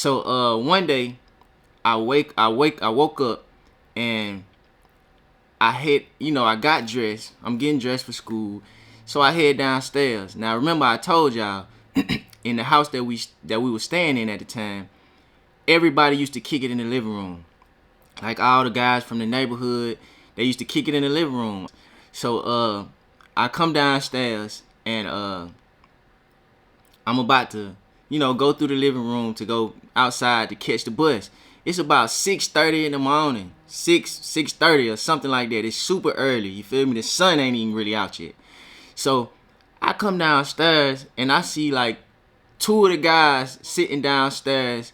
So one day I woke up and I got dressed. I'm getting dressed for school. So I head downstairs. Now remember I told y'all in the house that we were staying in at the time, everybody used to kick it in the living room. Like all the guys from the neighborhood, they used to kick it in the living room. So I come downstairs and I'm about to, go through the living room to go outside to catch the bus. It's about 6:30 in the morning, 6:30 or something like that. It's super early. You feel me? The sun ain't even really out yet. So I come downstairs and I see like two of the guys sitting downstairs,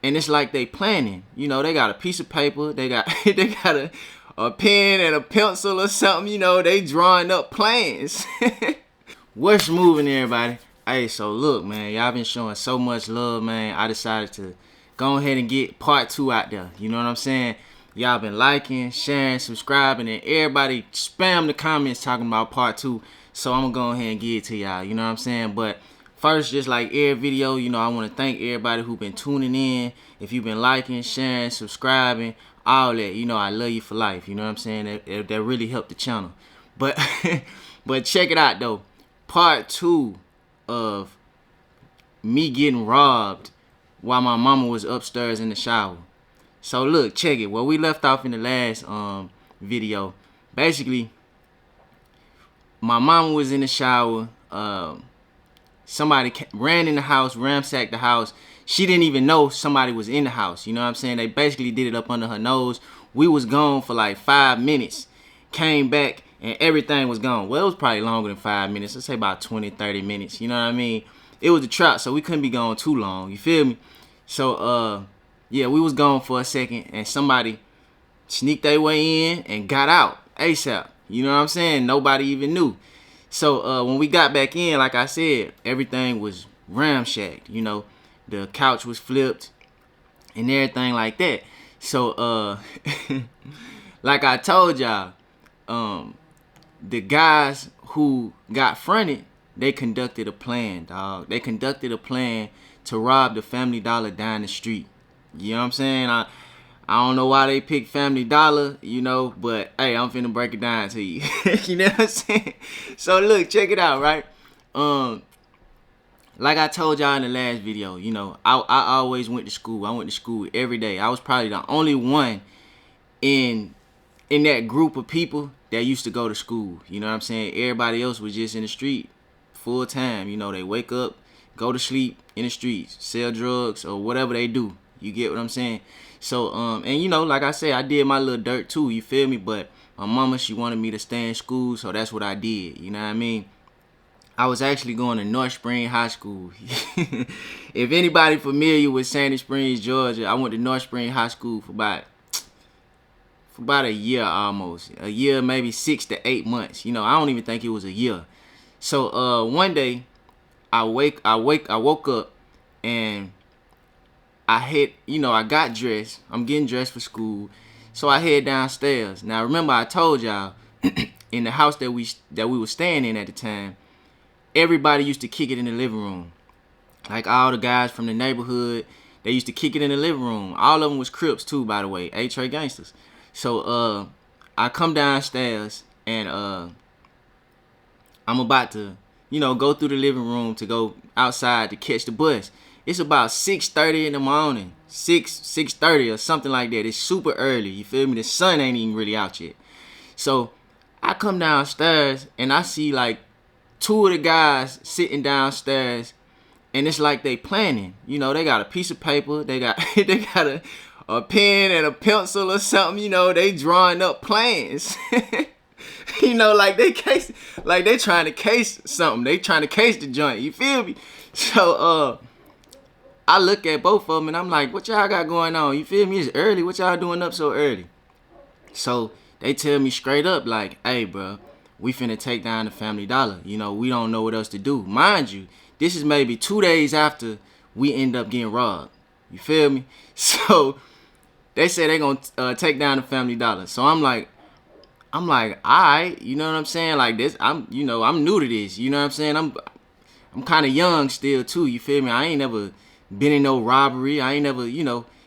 and it's like they planning. They got a piece of paper, they got a pen and a pencil or something. They drawing up plans. What's moving, everybody? Hey, so look, man, y'all been showing so much love, man. I decided to go ahead and get part 2 out there. You know what I'm saying? Y'all been liking, sharing, subscribing, and everybody spam the comments talking about part 2. So I'm gonna go ahead and give it to y'all. You know what I'm saying? But first, just like every video, I want to thank everybody who been tuning in. If you've been liking, sharing, subscribing, all that, I love you for life. You know what I'm saying? That really helped the channel. But but check it out though. Part 2 of me getting robbed while my mama was upstairs in the shower. So look, check it. Where we left off in the last video, basically, my mama was in the shower. Somebody ran in the house, ransacked the house. She didn't even know somebody was in the house. You know what I'm saying? They basically did it up under her nose. We was gone for like 5 minutes. Came back and everything was gone. Well, it was probably longer than 5 minutes. Let's say about 20, 30 minutes. You know what I mean? It was a trap, so we couldn't be gone too long. You feel me? So, yeah, we was gone for a second, and somebody sneaked their way in and got out ASAP. You know what I'm saying? Nobody even knew. So, when we got back in, like I said, everything was ramshacked. The couch was flipped and everything like that. So, like I told y'all, the guys who got fronted, they conducted a plan, dog. They conducted a plan to rob the Family Dollar down the street. You know what I'm saying? I don't know why they picked Family Dollar, but hey, I'm finna break it down to you. You know what I'm saying? So look, check it out, right? Like I told y'all in the last video, I always went to school. I went to school every day. I was probably the only one in that group of people that used to go to school. You know what I'm saying? Everybody else was just in the street full time. They wake up, go to sleep in the streets, sell drugs or whatever they do. You get what I'm saying? So, and like I said, I did my little dirt too, you feel me? But my mama, she wanted me to stay in school, so that's what I did, you know what I mean? I was actually going to North Spring High School. If anybody familiar with Sandy Springs, Georgia, I went to North Spring High School for about a year almost. A year, maybe 6 to 8 months. I don't even think it was a year. So one day I woke up and I got dressed. I'm getting dressed for school. So I head downstairs. Now remember I told y'all in the house that we were staying in at the time, everybody used to kick it in the living room. Like all the guys from the neighborhood, they used to kick it in the living room. All of them was Crips too, by the way, A-Tray gangsters. So I come downstairs and I'm about to, go through the living room to go outside to catch the bus. It's about 6:30 in the morning, 6:30 or something like that. It's super early. You feel me? The sun ain't even really out yet. So I come downstairs and I see like two of the guys sitting downstairs, and it's like they planning. They got a piece of paper, they got a pen and a pencil or something. They drawing up plans. Like they trying to case something. They trying to case the joint. You feel me? So I look at both of them and I'm like, what y'all got going on? You feel me? It's early. What y'all doing up so early? So they tell me straight up like, hey, bro, we finna take down the Family Dollar. We don't know what else to do. Mind you, this is maybe 2 days after we end up getting robbed. You feel me? So they say they gonna take down the Family Dollar. So I'm like, all right, you know what I'm saying? Like this, I'm new to this. You know what I'm saying? I'm kind of young still too. You feel me? I ain't never been in no robbery. I ain't never,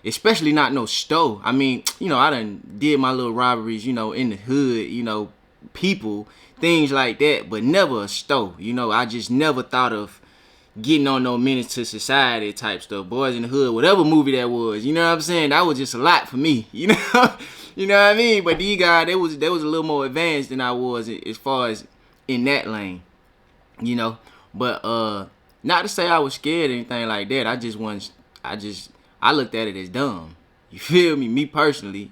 especially not no store. I mean, I done did my little robberies, in the hood, people, things like that, but never a store. I just never thought of getting on no menace to society type stuff. Boys in the Hood, whatever movie that was, you know what I'm saying? That was just a lot for me, you know? You know what I mean? But these guys, they was a little more advanced than I was as far as in that lane, But not to say I was scared or anything like that. I looked at it as dumb. You feel me? Me personally,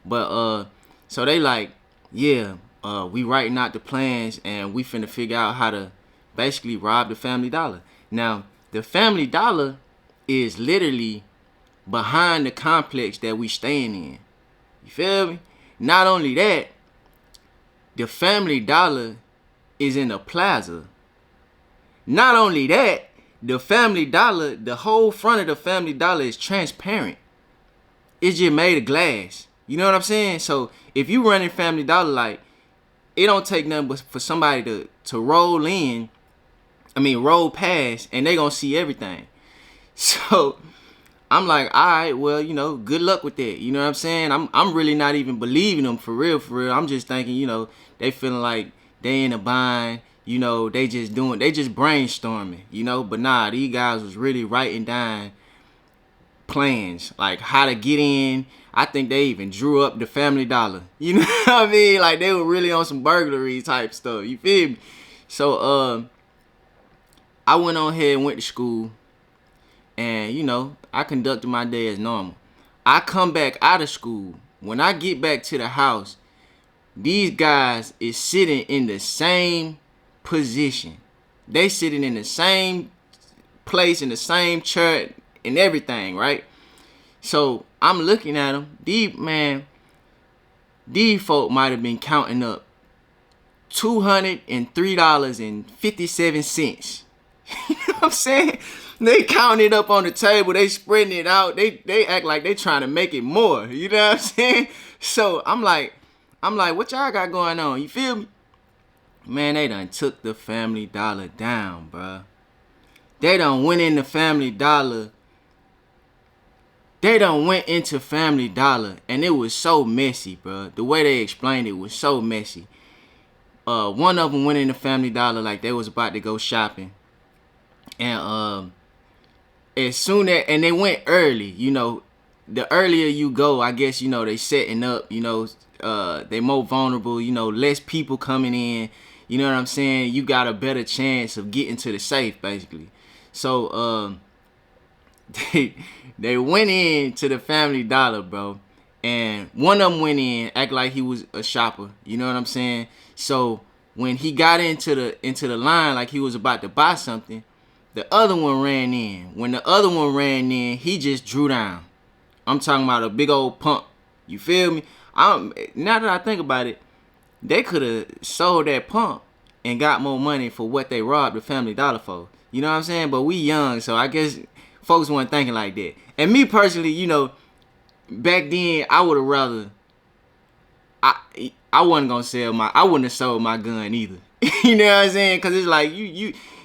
But so they like, yeah, we writing out the plans and we finna figure out how to basically rob the Family Dollar. Now, the Family Dollar is literally behind the complex that we staying in. You feel me? Not only that, the Family Dollar is in a plaza. Not only that, the Family Dollar, the whole front of the Family Dollar is transparent. It's just made of glass. You know what I'm saying? So if you running Family Dollar, like, it don't take nothing but for somebody to roll past, and they gonna see everything. So I'm like, all right, well, good luck with that. You know what I'm saying? I'm really not even believing them for real. I'm just thinking, they feeling like they in a bind. They just brainstorming. But nah, these guys was really writing down plans, like how to get in. I think they even drew up the Family Dollar. You know what I mean? Like they were really on some burglary type stuff. You feel me? So I went on ahead and went to school. And, I conducted my day as normal. I come back out of school. When I get back to the house, these guys is sitting in the same position. They sitting in the same place, in the same chair and everything, right? So I'm looking at them. These folk might have been counting up $203.57. You know what I'm saying? They counting it up on the table. They spreading it out. They act like they trying to make it more. You know what I'm saying? So I'm like, what y'all got going on? You feel me? Man, they done took the Family Dollar down, bruh. They done went into Family Dollar. They done went into Family Dollar, and it was so messy, bruh. The way they explained it was so messy. One of them went into Family Dollar like they was about to go shopping. And as soon as, and they went early, the earlier you go, I guess, they setting up, they more vulnerable, less people coming in, you know what I'm saying? You got a better chance of getting to the safe, basically. So, they went in to the Family Dollar, bro. And one of them went in, act like he was a shopper, you know what I'm saying? So when he got into the line, like he was about to buy something, the other one ran in. When the other one ran in, he just drew down. I'm talking about a big old pump. You feel me? Now that I think about it, they could have sold that pump and got more money for what they robbed the Family Dollar for. You know what I'm saying? But we young, so I guess folks weren't thinking like that. And me personally, back then I would have rather. I wasn't gonna I wouldn't have sold my gun either. You know what I'm saying? Cause it's like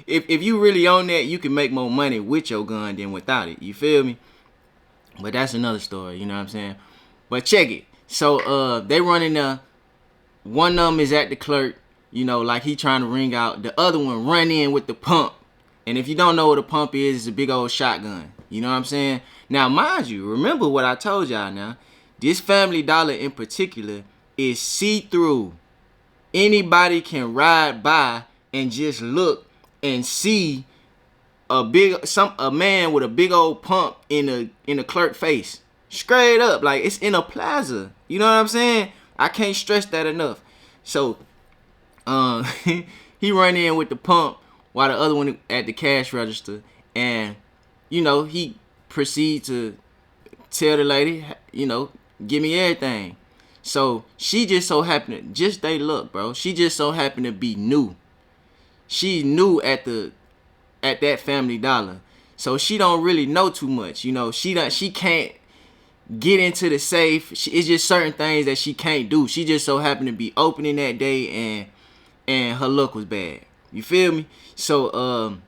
if you really own that, you can make more money with your gun than without it. You feel me? But that's another story, you know what I'm saying? But check it. So they running there. One of them is at the clerk, like he trying to ring out. The other one run in with the pump. And if you don't know what a pump is, it's a big old shotgun. You know what I'm saying? Now, mind you, remember what I told y'all now. This Family Dollar in particular is see-through. Anybody can ride by and just look and see a man with a big old pump in a clerk face. Straight up, like it's in a plaza. You know what I'm saying? I can't stress that enough. So he run in with the pump while the other one at the cash register, and he proceed to tell the lady, give me everything. So she just so happened to, just they look, bro. She just so happened to be new. She's new at that Family Dollar, so she don't really know too much. She can't get into the safe. It's just certain things that she can't do. She just so happened to be opening that day, and her luck was bad. You feel me? So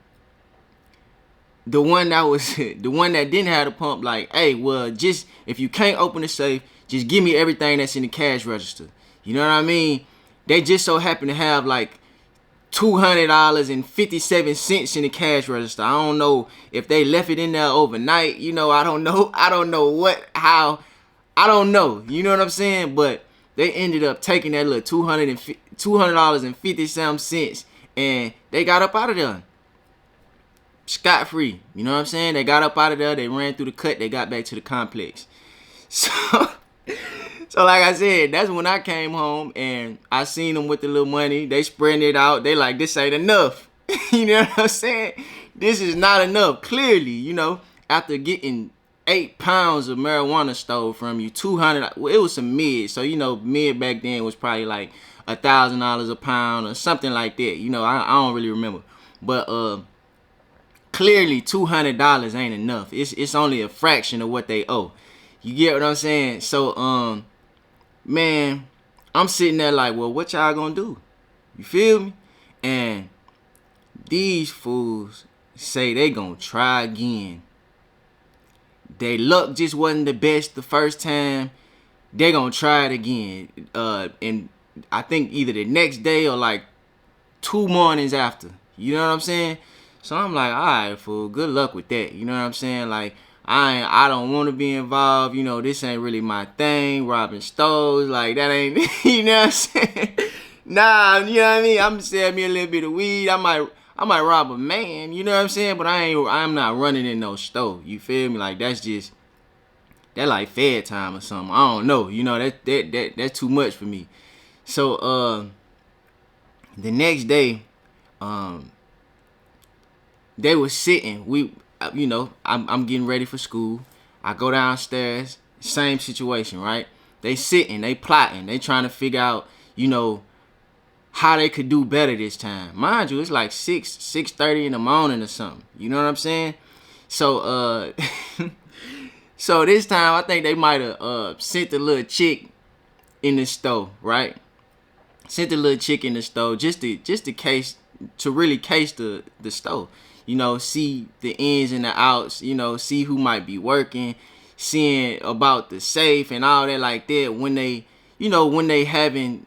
the one that was the one that didn't have the pump, like, hey, well, just if you can't open the safe, just give me everything that's in the cash register. You know what I mean? They just so happen to have like $200.57 in the cash register. I don't know if they left it in there overnight. You know, I don't know. I don't know how. I don't know. You know what I'm saying? But they ended up taking that little $200.50 and they got up out of there scot free. You know what I'm saying? They got up out of there. They ran through the cut. They got back to the complex. So, so like I said, that's when I came home and I seen them with the little money. They spreading it out. They like, this ain't enough. You know what I'm saying? This is not enough. Clearly, you know, after getting 8 pounds of marijuana stole from you, 200. Well, it was some mid. So, you know, mid back then was probably like $1,000 a pound or something like that. You know, I don't really remember. But clearly $200 ain't enough. It's only a fraction of what they owe. You get what I'm saying? So, man, I'm sitting there like, well, what y'all gonna do? You feel me? And these fools say they gonna try again. Their luck just wasn't the best the first time. They gonna try it again. And I think either the next day or like 2 mornings after. You know what I'm saying? So I'm like, all right, fool, good luck with that. You know what I'm saying? Like, I don't want to be involved. You know, this ain't really my thing. Robbing stores, like, that ain't, you know what I'm saying? Nah, you know what I mean? I'm selling me a little bit of weed. I might rob a man, you know what I'm saying? But I'm not running in no store. You feel me? Like, that like Fed time or something. I don't know. You know, that's too much for me. So the next day, they was sitting. You know, I'm getting ready for school. I go downstairs, same situation, right? They sitting, they plotting, they trying to figure out, you know, how they could do better this time. Mind you, it's like 6:30 in the morning or something. You know what I'm saying? So so this time I think they might have sent the little chick in the store, right? Sent the little chick in the store just to really case the store. You know, see the ins and the outs, you know, see who might be working, seeing about the safe and all that like that when they, you know, when they having,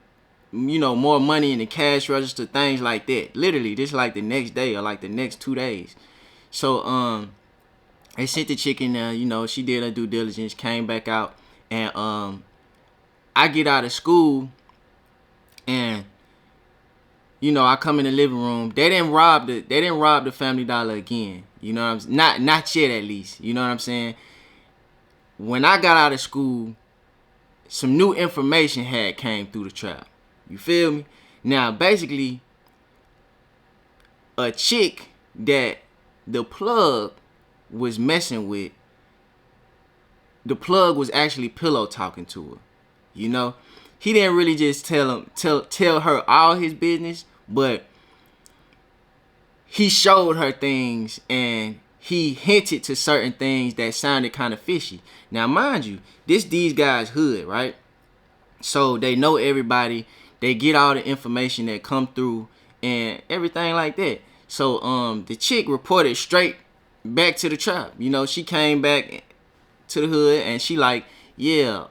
you know, more money in the cash register, things like that. Literally, this like the next day or like the next 2 days. So, they sent the chick in there, you know, she did her due diligence, came back out, and I get out of school and, you know, I come in the living room. They didn't rob the Family Dollar again. You know what I'm saying? Not yet, at least. You know what I'm saying? When I got out of school, some new information had came through the trap. You feel me? Now, basically, a chick that the plug was messing with, the plug was actually pillow talking to her. You know? He didn't really just tell her all his business, but he showed her things and he hinted to certain things that sounded kind of fishy. Now, mind you, these guys hood, right? So they know everybody. They get all the information that come through and everything like that. So the chick reported straight back to the trap. You know, she came back to the hood and she like, yeah,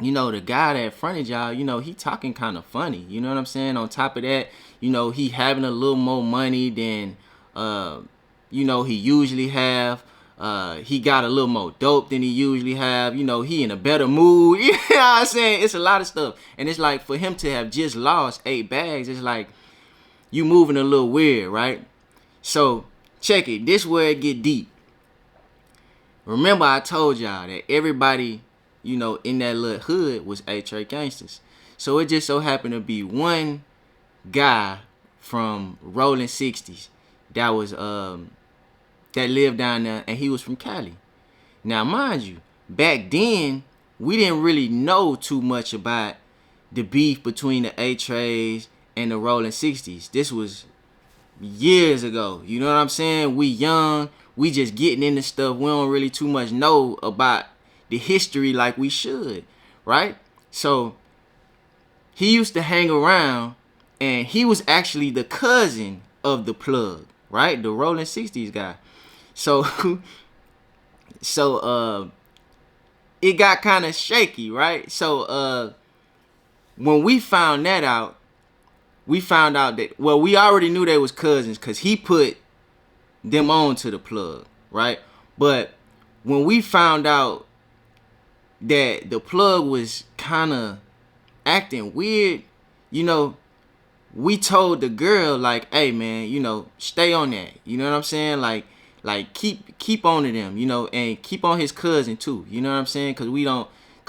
you know, the guy that fronted y'all, you know, he talking kind of funny. You know what I'm saying? On top of that, you know, he having a little more money than, you know, he usually have. He got a little more dope than he usually have. You know, he in a better mood. You know what I'm saying? It's a lot of stuff. And it's like, for him to have just lost 8 bags, it's like, you moving a little weird, right? So, check it. This where it get deep. Remember I told y'all that everybody, you know, in that little hood was A-Tray gangsters. So it just so happened to be one guy from Rolling 60s that was that lived down there, and he was from Cali. Now, mind you, back then we didn't really know too much about the beef between the A-Trays and the Rolling 60s. This was years ago. You know what I'm saying? We young, we just getting into stuff. We don't really too much know about the history like we should, right? So he used to hang around, and he was actually the cousin of the plug, right? The Rolling 60s guy. So so it got kind of shaky, right? So when we found that out, we found out that, well, we already knew they was cousins because he put them on to the plug, right? But when we found out that the plug was kind of acting weird, you know, we told the girl, like, hey man, you know, stay on that. You know what I'm saying? Like keep on to them, you know, and keep on his cousin too. You know what I'm saying? Cause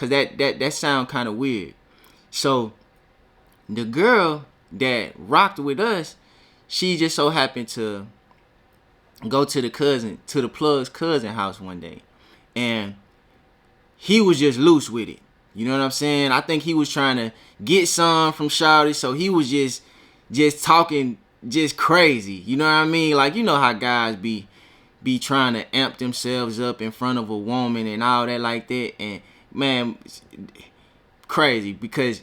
that sound kind of weird. So the girl that rocked with us, she just so happened to go to the plug's cousin house one day, and he was just loose with it. You know what I'm saying? I think he was trying to get some from Shawty, so he was just talking just crazy. You know what I mean? Like, you know how guys be trying to amp themselves up in front of a woman and all that like that. And man, crazy, because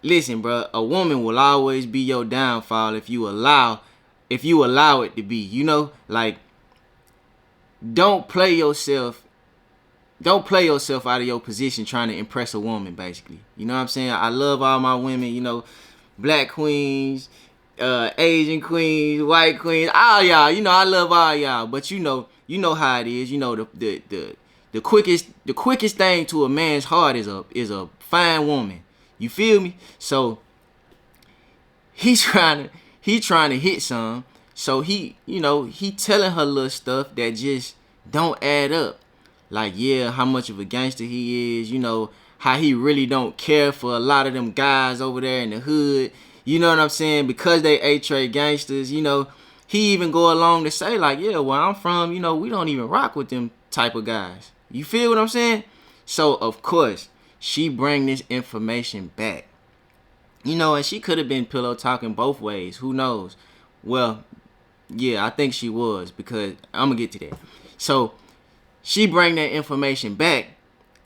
listen, bro, a woman will always be your downfall if you allow it to be. You know, like, don't play yourself out of your position trying to impress a woman, basically. You know what I'm saying? I love all my women, you know, black queens, Asian queens, white queens, all y'all. You know, I love all y'all. But you know how it is. You know, the quickest thing to a man's heart is a fine woman. You feel me? So he's trying to hit some. So he telling her little stuff that just don't add up. Like, yeah, how much of a gangster he is, you know, how he really don't care for a lot of them guys over there in the hood. You know what I'm saying? Because they A-Trade gangsters, you know, he even go along to say, like, yeah, where I'm from, you know, we don't even rock with them type of guys. You feel what I'm saying? So, of course, she bring this information back. You know, and she could have been pillow talking both ways. Who knows? Well, yeah, I think she was, because I'm going to get to that. So she bring that information back,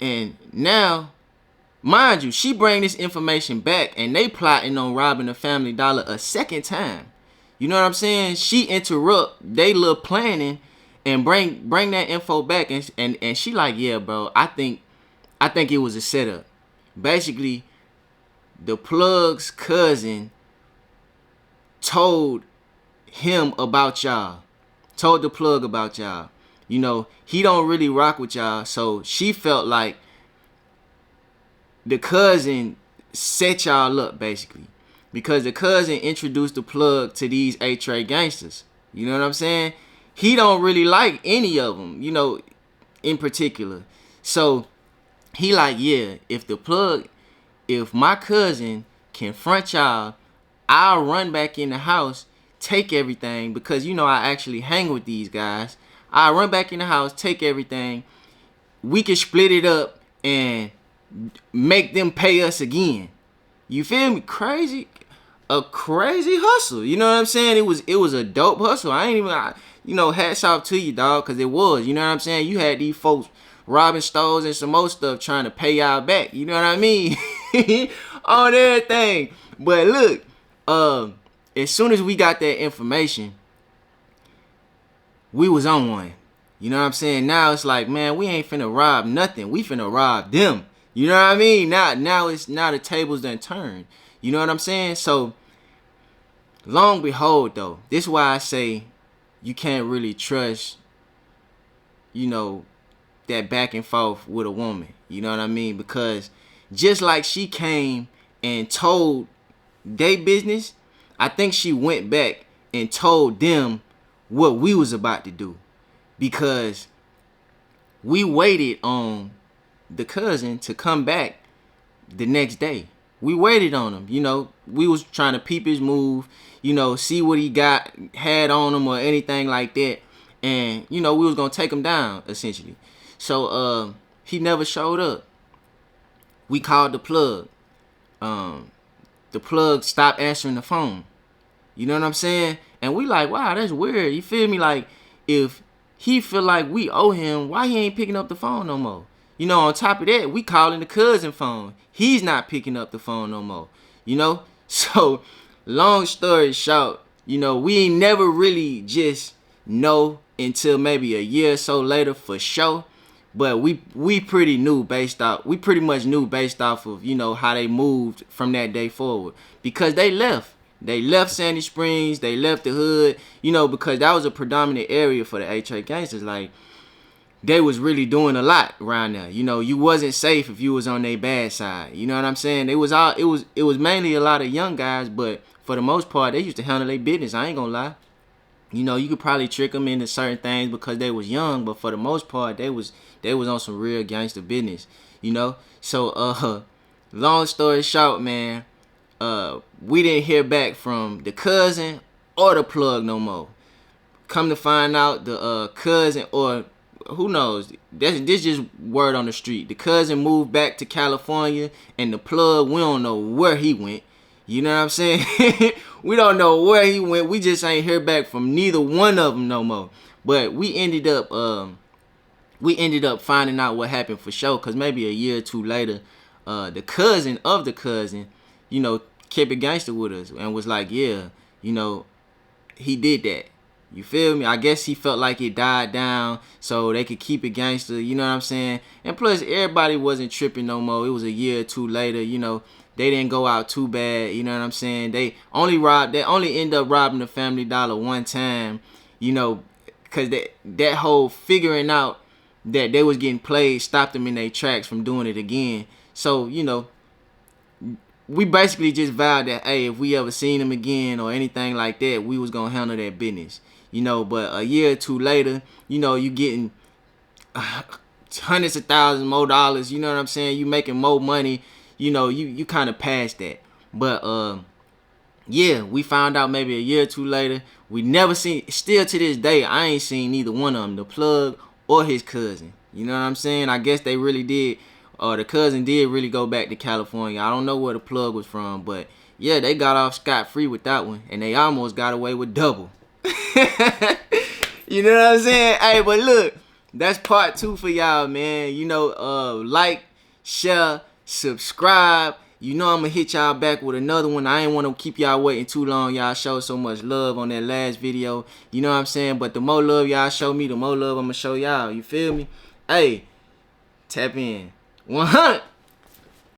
and now, mind you, she bring this information back, and they plotting on robbing the Family Dollar a second time. You know what I'm saying? She interrupt they little planning and bring that info back, and she like, yeah, bro, I think it was a setup. Basically, the plug's cousin told him about y'all. Told the plug about y'all. You know, he don't really rock with y'all, so she felt like the cousin set y'all up, basically. Because the cousin introduced the plug to these A-Trade gangsters. You know what I'm saying? He don't really like any of them, you know, in particular. So he like, yeah, if my cousin can front y'all, I'll run back in the house, take everything, because, you know, I actually hang with these guys. I'll run back in the house, take everything. We can split it up and make them pay us again. You feel me? Crazy. A crazy hustle. You know what I'm saying? It was a dope hustle. I ain't even, you know, hats off to you, dog, because it was. You know what I'm saying? You had these folks robbing stores and some more stuff trying to pay y'all back. You know what I mean? On everything. But look, as soon as we got that information, we was on one. You know what I'm saying? Now it's like, man, we ain't finna rob nothing. We finna rob them. You know what I mean? Now the tables done turned. You know what I'm saying? So, long behold, though, this is why I say you can't really trust, you know, that back and forth with a woman. You know what I mean? Because just like she came and told they business, I think she went back and told them what we was about to do, because we waited on the cousin to come back the next day. We waited on him, you know. We was trying to peep his move, you know, see what he had on him or anything like that, and you know, we was gonna take him down essentially. So he never showed up. We called the plug. The plug stopped answering the phone. You know what I'm saying? And we like, wow, that's weird. You feel me? Like, if he feel like we owe him, why he ain't picking up the phone no more? You know, on top of that, we calling the cousin phone. He's not picking up the phone no more. You know? So, long story short, you know, we ain't never really just know until maybe a year or so later for sure. But we pretty much knew based off of, you know, how they moved from that day forward, because they left. They left Sandy Springs, they left the hood, you know, because that was a predominant area for the HA gangsters. Like, they was really doing a lot around there. You know, you wasn't safe if you was on their bad side. You know what I'm saying? It was mainly a lot of young guys, but for the most part, they used to handle their business. I ain't gonna lie. You know, you could probably trick them into certain things because they was young, but for the most part, they was on some real gangster business. You know, so long story short, man, we didn't hear back from the cousin or the plug no more. Come to find out, the cousin, or who knows, this just word on the street. The cousin moved back to California, and the plug, we don't know where he went. You know what I'm saying? We don't know where he went. We just ain't hear back from neither one of them no more. But we ended up finding out what happened for sure, because maybe a year or two later, the cousin of the cousin, you know, kept it gangster with us and was like, yeah, you know, he did that. You feel me? I guess he felt like it died down so they could keep it gangster, you know what I'm saying? And plus, everybody wasn't tripping no more. It was a year or two later, you know. They didn't go out too bad, you know what I'm saying? They only end up robbing the Family Dollar one time, you know, because that whole figuring out that they was getting played stopped them in their tracks from doing it again. So, you know, we basically just vowed that, hey, if we ever seen them again or anything like that, we was going to handle that business. You know, but a year or two later, you know, you getting hundreds of thousands more dollars, you know what I'm saying? You making more money. You know, you kind of past that. But yeah, we found out maybe a year or two later. We never seen, still to this day, I ain't seen neither one of them, the plug or his cousin. You know what I'm saying? I guess they really did, or the cousin did really go back to California. I don't know where the plug was from, but yeah, they got off scot-free with that one, and they almost got away with double. You know what I'm saying? Hey, but look, that's part 2 for y'all, man. You know, like, share, subscribe. You know I'm gonna hit y'all back with another one. I ain't want to keep y'all waiting too long. Y'all showed so much love on that last video. You know what I'm saying? But the more love y'all show me, the more love I'm gonna show y'all. You feel me? Hey, tap in. 100.